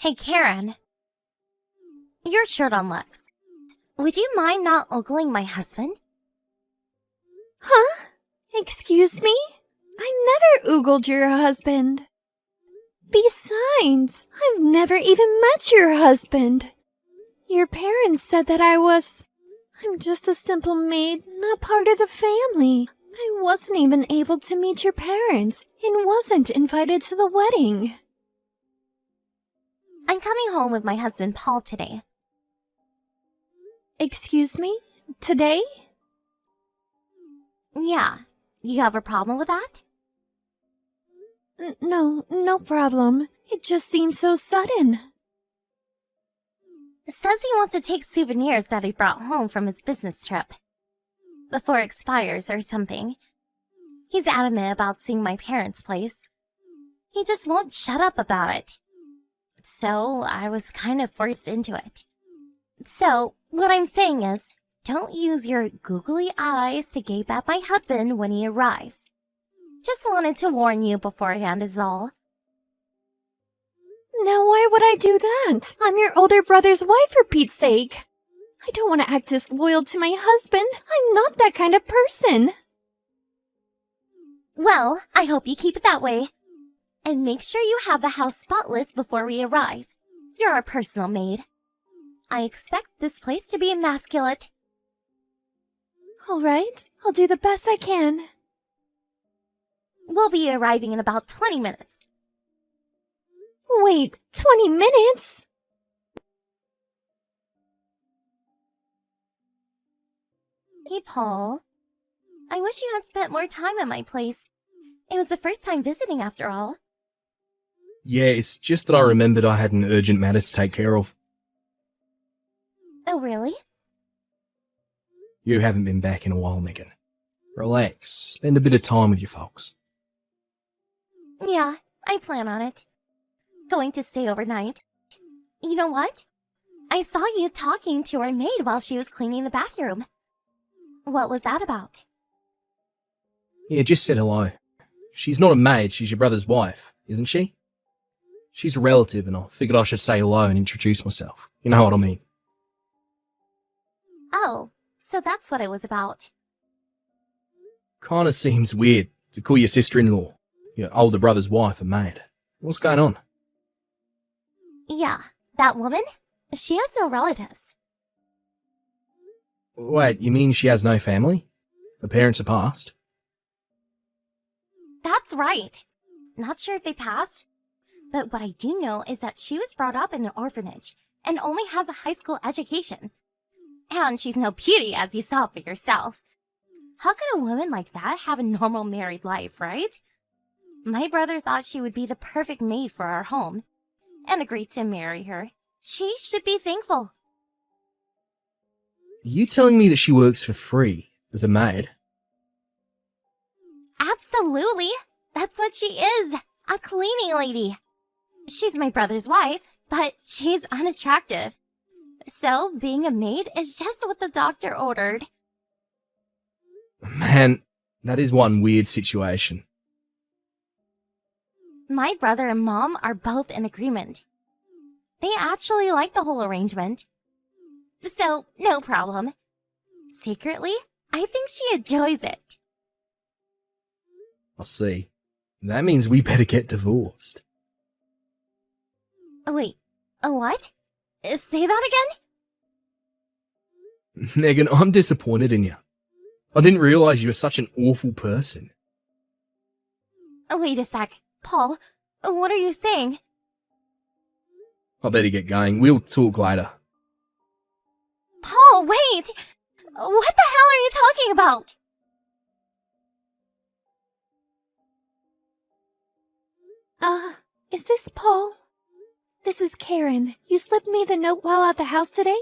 Hey, Karen. Your shirt on Lex. Would you mind not ogling my husband? Huh? Excuse me? I never oogled your husband. Besides, I've never even met your husband. Your parents said that I'm just a simple maid, not part of the family. I wasn't even able to meet your parents and wasn't invited to the wedding. I'm coming home with my husband Paul today. Excuse me? Today? Yeah. You have a problem with that? No problem. It just seemed so sudden. Says he wants to take souvenirs that he brought home from his business trip. Before it expires or something. He's adamant about seeing my parents' place. He just won't shut up about it. So I was kind of forced into it. So, what I'm saying is, don't use your googly eyes to gape at my husband when he arrives. Just wanted to warn you beforehand is all. Now why would I do that? I'm your older brother's wife, for Pete's sake. I don't want to act disloyal to my husband. I'm not that kind of person. Well, I hope you keep it that way. And make sure you have the house spotless before we arrive. You're our personal maid. I expect this place to be immaculate. All right, I'll do the best I can. We'll be arriving in about 20 minutes. Wait, 20 minutes? Hey, Paul. I wish you had spent more time at my place. It was the first time visiting after all. Yeah, it's just that I remembered I had an urgent matter to take care of. Oh, really? You haven't been back in a while, Megan. Relax, spend a bit of time with your folks. Yeah, I plan on it. Going to stay overnight. You know what? I saw you talking to our maid while she was cleaning the bathroom. What was that about? Yeah, just said hello. She's not a maid, she's your brother's wife, isn't she? She's a relative and I figured I should say hello and introduce myself. You know what I mean? Oh, so that's what it was about. Kinda seems weird to call your sister-in-law, your older brother's wife, a maid. What's going on? Yeah, that woman? She has no relatives. Wait, you mean she has no family? Her parents are passed? That's right. Not sure if they passed, but what I do know is that she was brought up in an orphanage and only has a high school education. And she's no beauty, as you saw for yourself. How could a woman like that have a normal married life, right? My brother thought she would be the perfect maid for our home and agreed to marry her. She should be thankful. Are you telling me that she works for free as a maid? Absolutely. That's what she is. A cleaning lady. She's my brother's wife, but she's unattractive. So, being a maid is just what the doctor ordered. Man, that is one weird situation. My brother and mom are both in agreement. They actually like the whole arrangement. So, no problem. Secretly, I think she enjoys it. I see. That means we better get divorced. Wait, what? Say that again? Megan, I'm disappointed in you. I didn't realise you were such an awful person. Wait a sec. Paul, what are you saying? I better get going. We'll talk later. Paul, wait! What the hell are you talking about? Is this Paul? This is Karen. You slipped me the note while at the house today?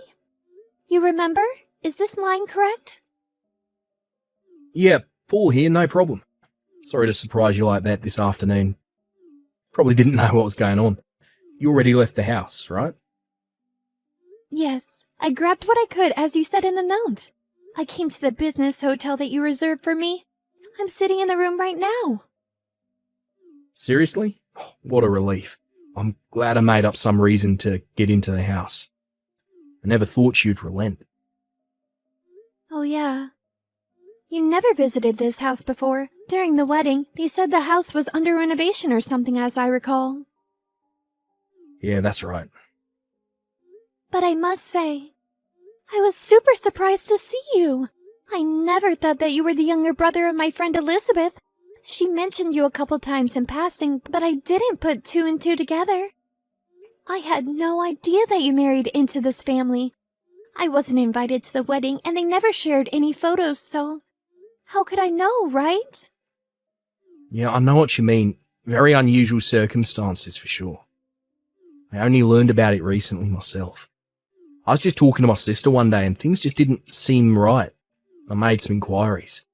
You remember? Is this line correct? Yeah, Paul here, no problem. Sorry to surprise you like that this afternoon. Probably didn't know what was going on. You already left the house, right? Yes, I grabbed what I could as you said in the note. I came to the business hotel that you reserved for me. I'm sitting in the room right now. Seriously? What a relief. I'm glad I made up some reason to get into the house. I never thought you'd relent. Oh yeah. You never visited this house before. During the wedding, they said the house was under renovation or something, as I recall. Yeah, that's right. But I must say, I was super surprised to see you. I never thought that you were the younger brother of my friend Elizabeth. She mentioned you a couple times in passing, but I didn't put two and two together. I had no idea that you married into this family. I wasn't invited to the wedding, and they never shared any photos, so how could I know, right? Yeah, I know what you mean. Very unusual circumstances, for sure. I only learned about it recently myself. I was just talking to my sister one day and things just didn't seem right. I made some inquiries.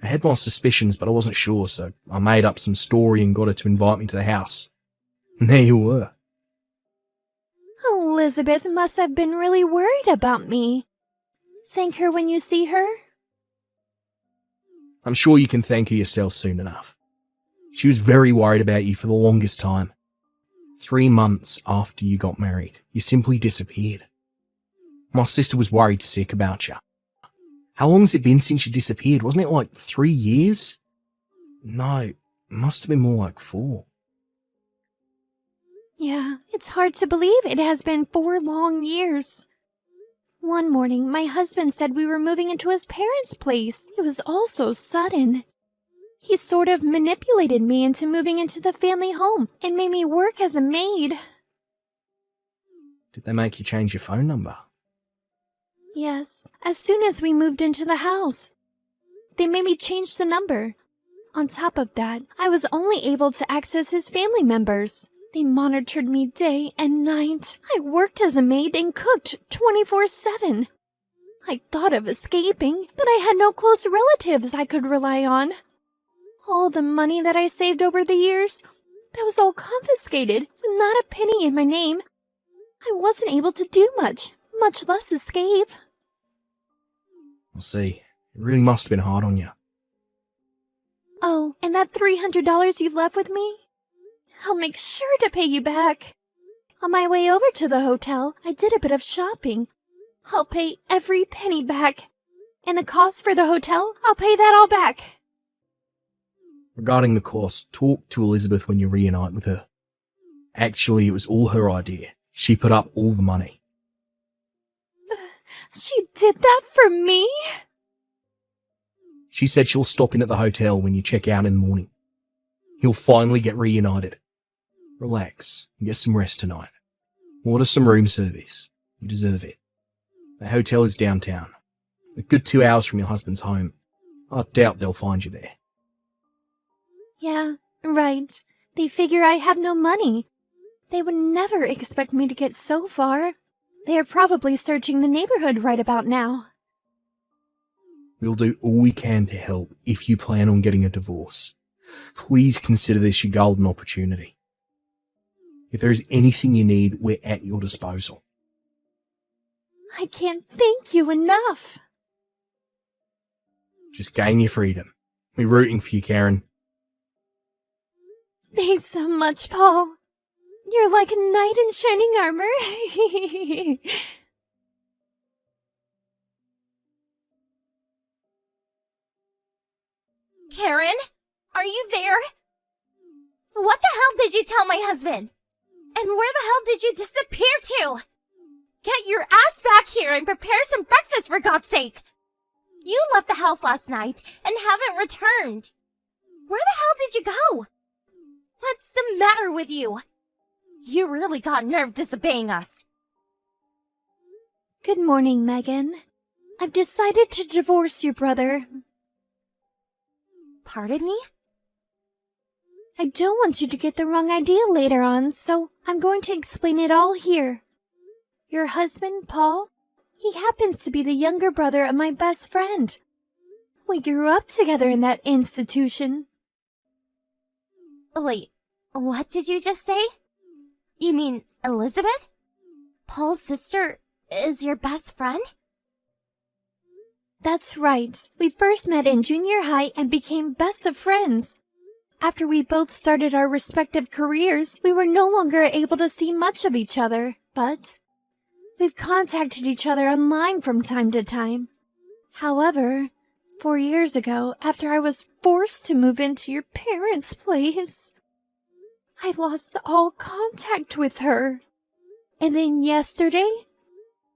I had my suspicions, but I wasn't sure, so I made up some story and got her to invite me to the house. And there you were. Elizabeth must have been really worried about me. Thank her when you see her? I'm sure you can thank her yourself soon enough. She was very worried about you for the longest time. 3 months after you got married, you simply disappeared. My sister was worried sick about you. How long has it been since you disappeared? Wasn't it like 3 years? No, it must have been more like 4. Yeah, it's hard to believe it has been 4 long years. One morning, my husband said we were moving into his parents' place. It was all so sudden. He sort of manipulated me into moving into the family home and made me work as a maid. Did they make you change your phone number? Yes, as soon as we moved into the house. They made me change the number. On top of that, I was only able to access his family members. They monitored me day and night. I worked as a maid and cooked 24/7. I thought of escaping, but I had no close relatives I could rely on. All the money that I saved over the years, that was all confiscated with not a penny in my name. I wasn't able to do much less escape. I'll see. It really must have been hard on you. Oh, and that $300 you left with me? I'll make sure to pay you back. On my way over to the hotel, I did a bit of shopping. I'll pay every penny back. And the cost for the hotel, I'll pay that all back. Regarding the cost, talk to Elizabeth when you reunite with her. Actually, it was all her idea. She put up all the money. She did that for me? She said she'll stop in at the hotel when you check out in the morning. You'll finally get reunited. Relax and get some rest tonight. Order some room service. You deserve it. The hotel is downtown. A good 2 hours from your husband's home. I doubt they'll find you there. Yeah, right. They figure I have no money. They would never expect me to get so far. They are probably searching the neighborhood right about now. We'll do all we can to help if you plan on getting a divorce. Please consider this your golden opportunity. If there is anything you need, we're at your disposal. I can't thank you enough. Just gain your freedom. We're rooting for you, Karen. Thanks so much, Paul. You're like a knight in shining armor. Karen, are you there? What the hell did you tell my husband? And where the hell did you disappear to? Get your ass back here and prepare some breakfast, for God's sake! You left the house last night and haven't returned. Where the hell did you go? What's the matter with you? You really got nerve disobeying us. Good morning, Megan. I've decided to divorce your brother. Pardon me? I don't want you to get the wrong idea later on, so I'm going to explain it all here. Your husband, Paul, he happens to be the younger brother of my best friend. We grew up together in that institution. Wait, what did you just say? You mean Elizabeth? Paul's sister is your best friend? That's right. We first met in junior high and became best of friends. after we both started our respective careers, we were no longer able to see much of each other, but we've contacted each other online from time to time. However, 4 years ago, after I was forced to move into your parents' place, I lost all contact with her. And then yesterday,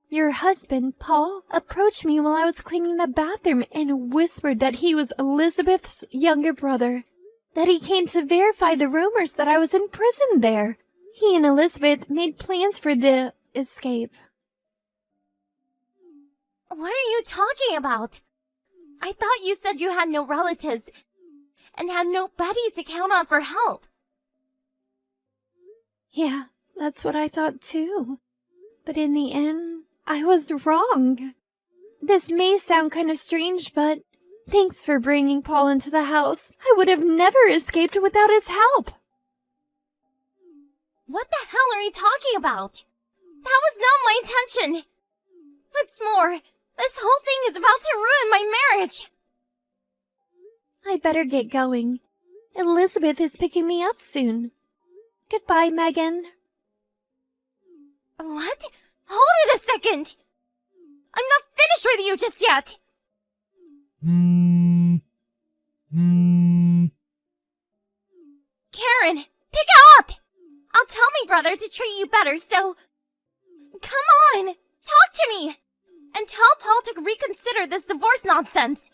your husband, Paul, approached me while I was cleaning the bathroom and whispered that he was Elizabeth's younger brother, that he came to verify the rumors that I was in prison there. He and Elizabeth made plans for the escape. What are you talking about? I thought you said you had no relatives and had nobody to count on for help. Yeah, that's what I thought too. But in the end, I was wrong. This may sound kind of strange, but thanks for bringing Paul into the house. I would have never escaped without his help. What the hell are you talking about? That was not my intention. What's more, this whole thing is about to ruin my marriage. I better get going. Elizabeth is picking me up soon. Goodbye, Megan. What? Hold it a second! I'm not finished with you just yet! Karen, pick it up! I'll tell my brother to treat you better, so... Come on! Talk to me! And tell Paul to reconsider this divorce nonsense!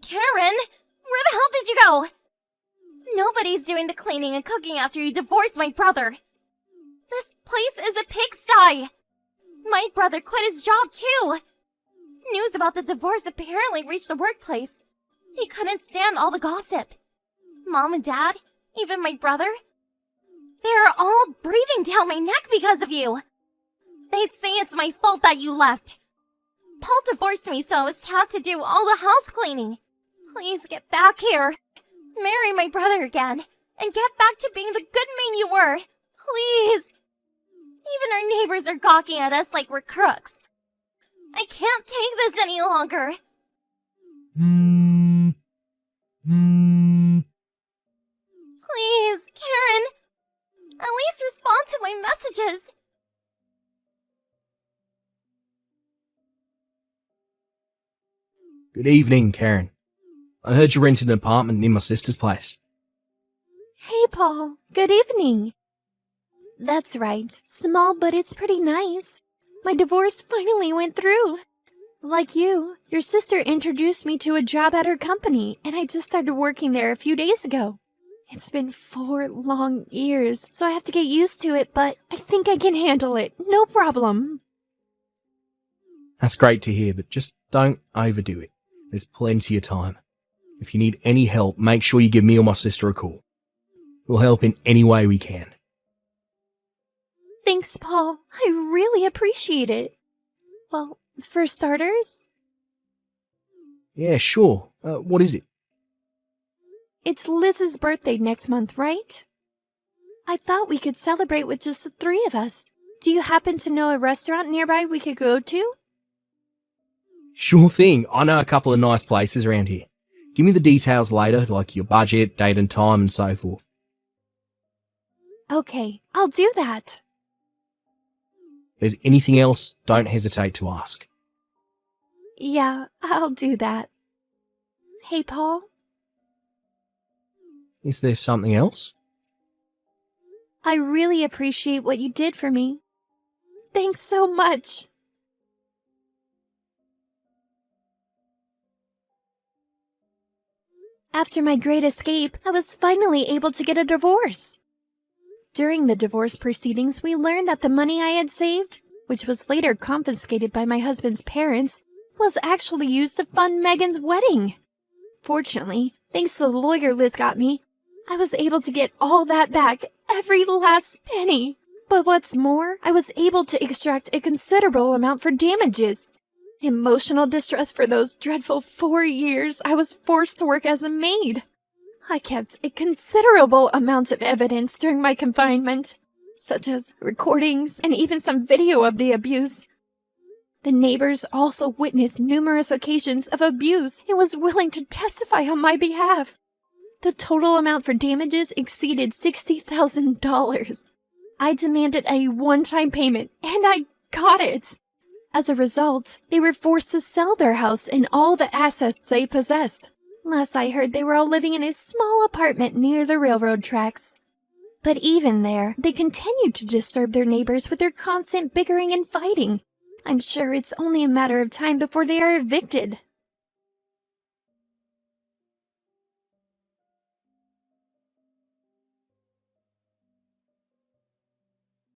Karen, where the hell did you go? Nobody's doing the cleaning and cooking after you divorced my brother. This place is a pigsty. My brother quit his job too. News about the divorce apparently reached the workplace. He couldn't stand all the gossip. Mom and Dad, even my brother, they're all breathing down my neck because of you. They'd say it's my fault that you left. Paul divorced me, so I was tasked to do all the house cleaning. Please get back here. Marry my brother again, and get back to being the good man you were. Please. Even our neighbors are gawking at us like we're crooks. I can't take this any longer. Please, Karen. At least respond to my messages. Good evening, Karen. I heard you rented an apartment near my sister's place. Hey, Paul. Good evening. That's right. Small, but it's pretty nice. My divorce finally went through. Like you, your sister introduced me to a job at her company, and I just started working there a few days ago. It's been 4 long years, so I have to get used to it, but I think I can handle it. No problem. That's great to hear, but just don't overdo it. There's plenty of time. If you need any help, make sure you give me or my sister a call. We'll help in any way we can. Thanks, Paul. I really appreciate it. Well, for starters, Yeah, sure. What is it? it's Liz's birthday next month, right? I thought we could celebrate with just the 3 of us. Do you happen to know a restaurant nearby we could go to? Sure thing. I know a couple of nice places around here. Give me the details later, like your budget, date and time, and so forth. Okay, I'll do that. If there's anything else, don't hesitate to ask. Yeah, I'll do that. Hey, Paul, Is there something else? I really appreciate what you did for me. Thanks so much. After my great escape, I was finally able to get a divorce. During the divorce proceedings, we learned that the money I had saved, which was later confiscated by my husband's parents, was actually used to fund Megan's wedding. Fortunately, thanks to the lawyer Liz got me, I was able to get all that back, every last penny. But what's more, I was able to extract a considerable amount for damages. Emotional distress for those dreadful 4 years I was forced to work as a maid. I kept a considerable amount of evidence during my confinement. such as recordings and even some video of the abuse. The neighbors also witnessed numerous occasions of abuse and was willing to testify on my behalf. The total amount for damages exceeded $60,000. I demanded a one-time payment, and I got it. As a result, they were forced to sell their house and all the assets they possessed. Last I heard, they were all living in a small apartment near the railroad tracks. But even there, they continued to disturb their neighbors with their constant bickering and fighting. I'm sure it's only a matter of time before they are evicted.